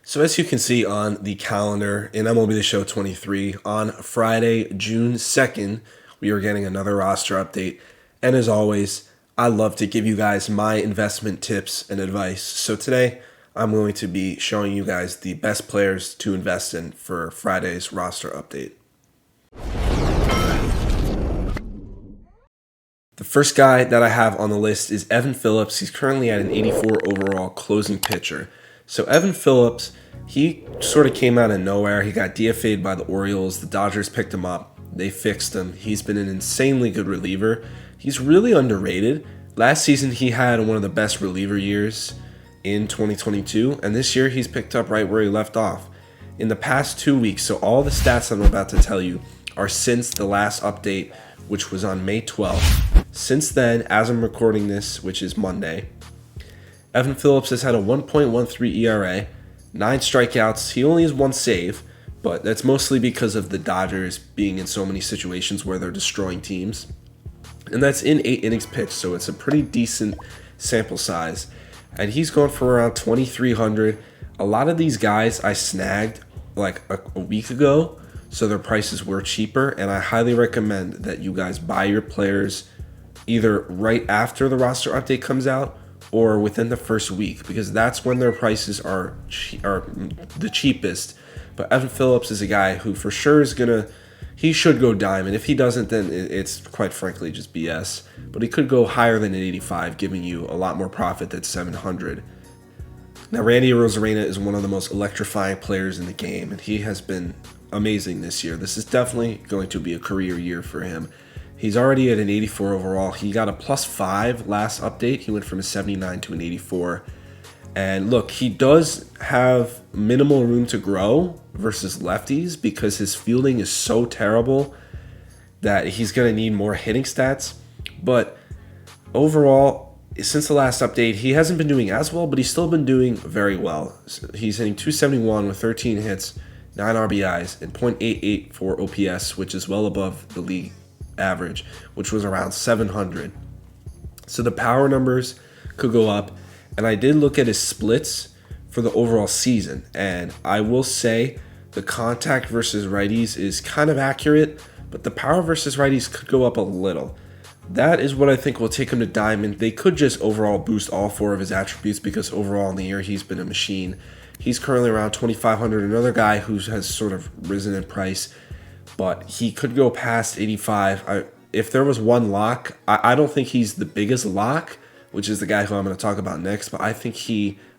So as you can see on the calendar in MLB The Show 23, on Friday, June 2nd, we are getting another roster update. And as always, I love to give you guys my investment tips and advice. So today, I'm going to be showing you guys the best players to invest in for Friday's roster update. The first guy that I have on the list is Evan Phillips. He's currently at an 84 overall closing pitcher. So Evan Phillips, he sort of came out of nowhere. He got DFA'd by the Orioles. The Dodgers picked him up. They fixed him. He's been an insanely good reliever. He's really underrated. Last season, he had one of the best reliever years in 2022. And this year, he's picked up right where he left off. In the past 2 weeks, so all the stats I'm about to tell you are since the last update, which was on May 12th. Since then, as I'm recording this, which is Monday, Evan Phillips has had a 1.13 ERA, 9 strikeouts. He only has 1 save, but that's mostly because of the Dodgers being in so many situations where they're destroying teams. And that's in 8 innings pitched, so it's a pretty decent sample size. And he's going for around 2,300. A lot of these guys I snagged like a week ago, so their prices were cheaper, and I highly recommend that you guys buy your players either right after the roster update comes out or within the first week, because that's when their prices are the cheapest. But Evan Phillips is a guy who for sure he should go diamond. If he doesn't, then it's quite frankly just BS. But he could go higher than an 85, giving you a lot more profit than 700. Now, Randy Rosario is one of the most electrifying players in the game, and he has been amazing this year. This is definitely going to be a career year for him. He's already at an 84 overall. He got a +5 last update. He went from a 79 to an 84. And look, he does have minimal room to grow versus lefties because his fielding is so terrible that he's going to need more hitting stats. But overall, since the last update, he hasn't been doing as well, but he's still been doing very well. He's hitting 271 with 13 hits, 9 RBIs, and .88 for OPS, which is well above the league average, which was around 700. So the power numbers could go up, and I did look at his splits for the overall season, and I will say the contact versus righties is kind of accurate, but the power versus righties could go up a little. That is what I think will take him to diamond. They could just overall boost all 4 of his attributes because overall in the year he's been a machine. He's currently around 2,500. Another guy who has sort of risen in price, but he could go past 85. If there was one lock, I don't think he's the biggest lock, which is the guy who I'm going to talk about next, but I think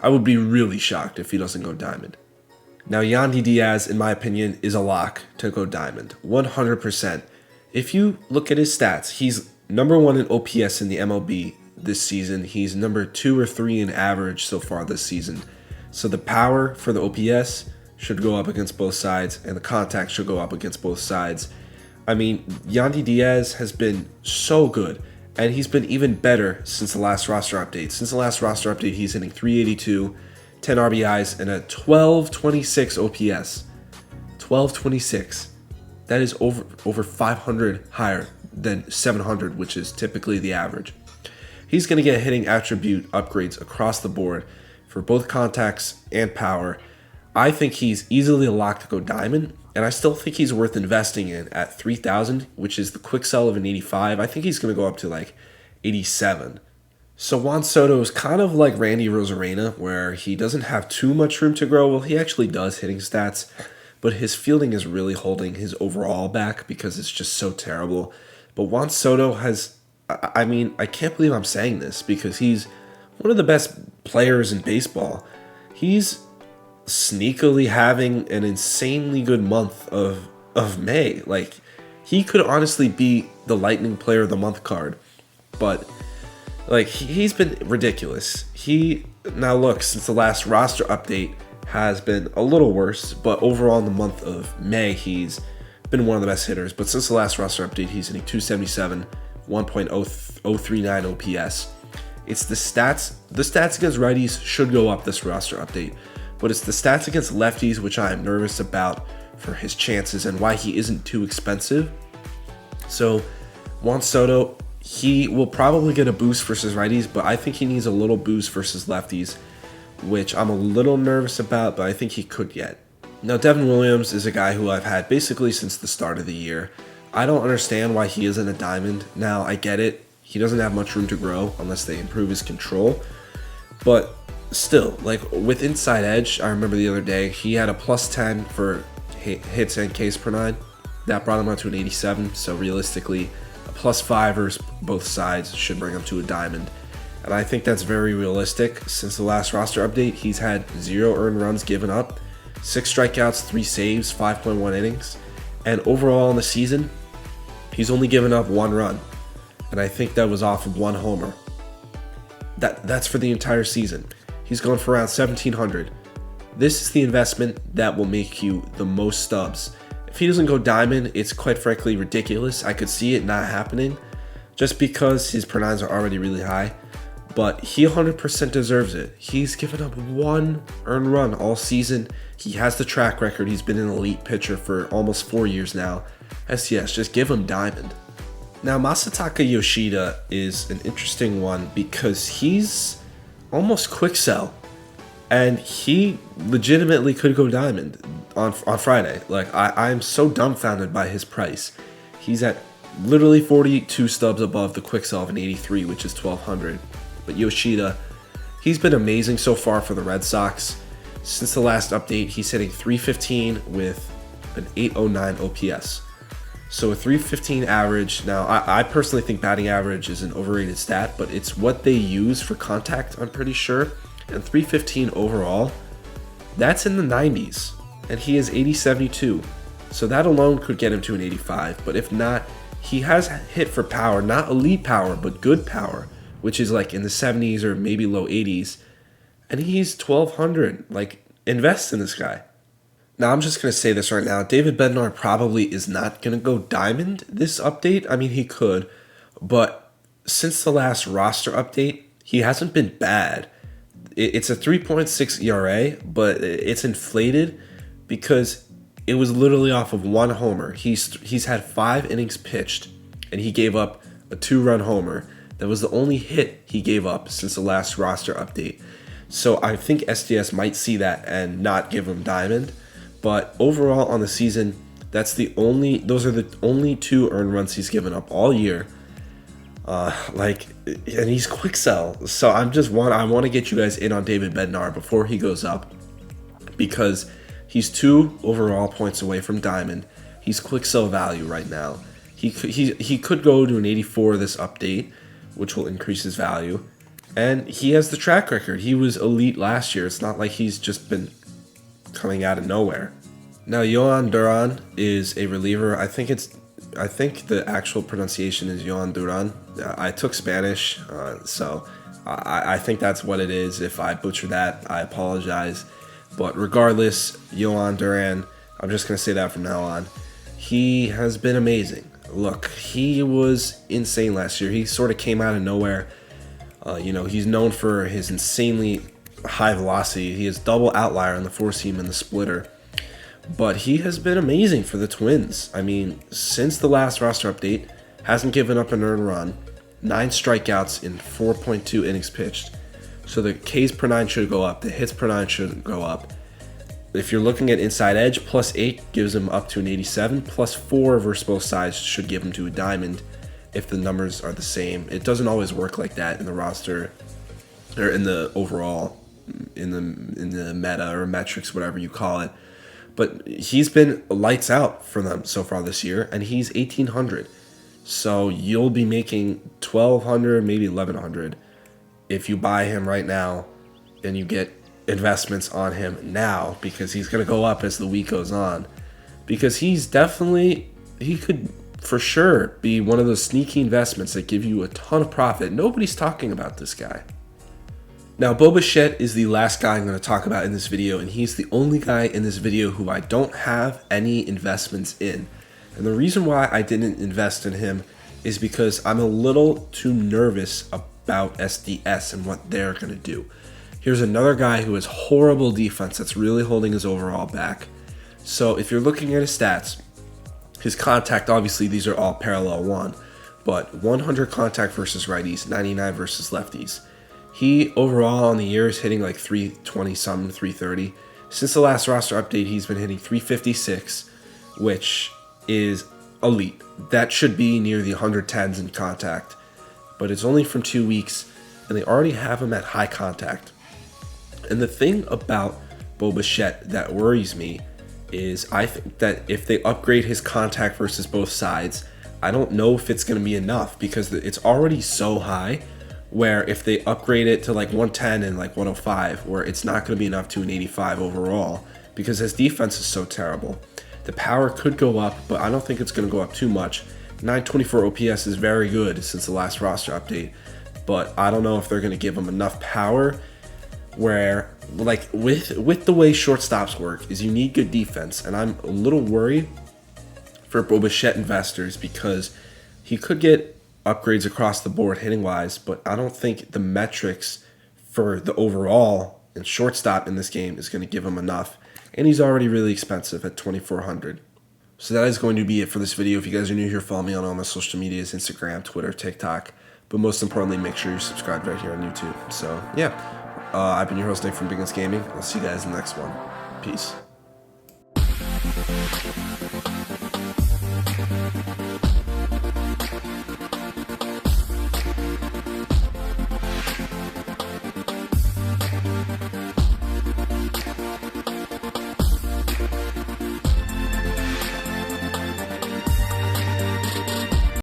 I would be really shocked if he doesn't go diamond. Now, Yandy Diaz, in my opinion, is a lock to go diamond, 100%. If you look at his stats, he's number 1 in OPS in the MLB this season. He's number 2 or 3 in average so far this season. So the power for the OPS should go up against both sides, and the contact should go up against both sides. I mean, Yandy Diaz has been so good, and he's been even better since the last roster update. Since the last roster update, he's hitting 382, 10 RBIs, and a 1226 OPS. 1226. That is over 500 higher than 700, which is typically the average. He's going to get hitting attribute upgrades across the board for both contacts and power. I think he's easily a lock to go diamond, and I still think he's worth investing in at 3,000, which is the quick sell of an 85. I think he's going to go up to like 87. So Juan Soto is kind of like Randy Rosario, where he doesn't have too much room to grow. Well, he actually does hitting stats, but his fielding is really holding his overall back because it's just so terrible. But Juan Soto has, I can't believe I'm saying this because he's one of the best players in baseball. He's sneakily having an insanely good month of May. Like, he could honestly be the Lightning Player of the Month card, but like he's been ridiculous. Now look, since the last roster update has been a little worse, but overall in the month of May he's been one of the best hitters. But since the last roster update, he's hitting 277, 1.039 OPS. It's the stats. The stats against righties should go up this roster update, but it's the stats against lefties which I am nervous about for his chances and why he isn't too expensive. So Juan Soto, he will probably get a boost versus righties, but I think he needs a little boost versus lefties. which I'm a little nervous about, but I think he could get. Now, Devin Williams is a guy who I've had basically since the start of the year. I don't understand why he isn't a diamond. Now, I get it. He doesn't have much room to grow unless they improve his control. But still, like with inside edge, I remember the other day, he had a plus 10 for hits and Ks per 9. That brought him up to an 87. So realistically, a plus 5 versus both sides should bring him to a diamond. And I think that's very realistic. Since the last roster update, he's had 0 earned runs given up, 6 strikeouts, 3 saves, 5.1 innings. And overall in the season, he's only given up 1 run. And I think that was off of 1 homer. That's for the entire season. He's gone for around 1,700. This is the investment that will make you the most stubs. If he doesn't go diamond, it's quite frankly ridiculous. I could see it not happening just because his per 9s are already really high. But he 100% deserves it. He's given up 1 earned run all season. He has the track record. He's been an elite pitcher for almost 4 years now. STS, just give him diamond. Now, Masahiro Yoshida is an interesting one because he's almost quick sell. And he legitimately could go diamond on Friday. Like, I'm so dumbfounded by his price. He's at literally 42 stubs above the quick sell of an 83, which is 1,200. But Yoshida, he's been amazing so far for the Red Sox. Since the last update, he's hitting .315 with an 809 OPS. So a 315 average. Now, I personally think batting average is an overrated stat, but it's what they use for contact, I'm pretty sure. And 315 overall, that's in the 90s. And he is 80-72. So that alone could get him to an 85. But if not, he has hit for power, not elite power, but good power, which is like in the 70s or maybe low 80s. And he's 1,200. Like, invest in this guy. Now, I'm just going to say this right now. David Bednar probably is not going to go diamond this update. I mean, he could. But since the last roster update, he hasn't been bad. It's a 3.6 ERA, but it's inflated because it was literally off of 1 homer. He's had 5 innings pitched, and he gave up a 2-run homer. That was the only hit he gave up since the last roster update. So I think SDS might see that and not give him diamond. But overall on the season, those are the only 2 earned runs he's given up all year. And he's quick sell. So I want to get you guys in on David Bednar before he goes up, because he's 2 overall points away from diamond. He's quick sell value right now. He could go to an 84 this update, which will increase his value. And he has the track record. He was elite last year. It's not like he's just been coming out of nowhere. Now, Johan Duran is a reliever. I think the actual pronunciation is Johan Duran. I took Spanish, so I think that's what it is. If I butcher that, I apologize. But regardless, Johan Duran, I'm just going to say that from now on. He has been amazing. Look, he was insane last year. He sort of came out of nowhere. He's known for his insanely high velocity. He has double outlier in the 4-seam and the splitter. But he has been amazing for the Twins. I mean, since the last roster update, hasn't given up an earned run, 9 strikeouts in 4.2 innings pitched. So the Ks per 9 should go up, the hits per 9 should go up. If you're looking at inside edge, +8 gives him up to an 87, +4 versus both sides should give him to a diamond if the numbers are the same. It doesn't always work like that in the roster, or in the overall, in the meta or metrics, whatever you call it. But he's been lights out for them so far this year, and he's 1,800. So you'll be making 1,200, maybe 1,100 if you buy him right now and you get investments on him now, because he's going to go up as the week goes on. Because he could for sure be one of those sneaky investments that give you a ton of profit. Nobody's talking about this guy. Now, Boba Sherpa is the last guy I'm going to talk about in this video, and he's the only guy in this video who I don't have any investments in. And the reason why I didn't invest in him is because I'm a little too nervous about SDS and what they're going to do. Here's another guy who has horrible defense that's really holding his overall back. So if you're looking at his stats, his contact, obviously these are all parallel 1, but 100 contact versus righties, 99 versus lefties. He overall on the year is hitting like 320 something, 330. Since the last roster update, he's been hitting 356, which is elite. That should be near the 110s in contact, but it's only from 2 weeks, and they already have him at high contact. And the thing about Boba Sherpa that worries me is I think that if they upgrade his contact versus both sides, I don't know if it's going to be enough, because it's already so high where if they upgrade it to like 110 and like 105, where it's not going to be enough to an 85 overall, because his defense is so terrible. The power could go up, but I don't think it's going to go up too much. 924 OPS is very good since the last roster update, but I don't know if they're going to give him enough power where, like, with the way shortstops work, is you need good defense, and I'm a little worried for Boba Sherpa investors because he could get upgrades across the board hitting wise, but I don't think the metrics for the overall and shortstop in this game is going to give him enough, and he's already really expensive at $2,400. So that is going to be it for this video. If you guys are new here, follow me on all my social medias, Instagram, Twitter, TikTok, but most importantly, make sure you're subscribed right here on YouTube. So yeah, I've been your host, Nick from Big Guns Gaming. I'll see you guys in the next one. Peace.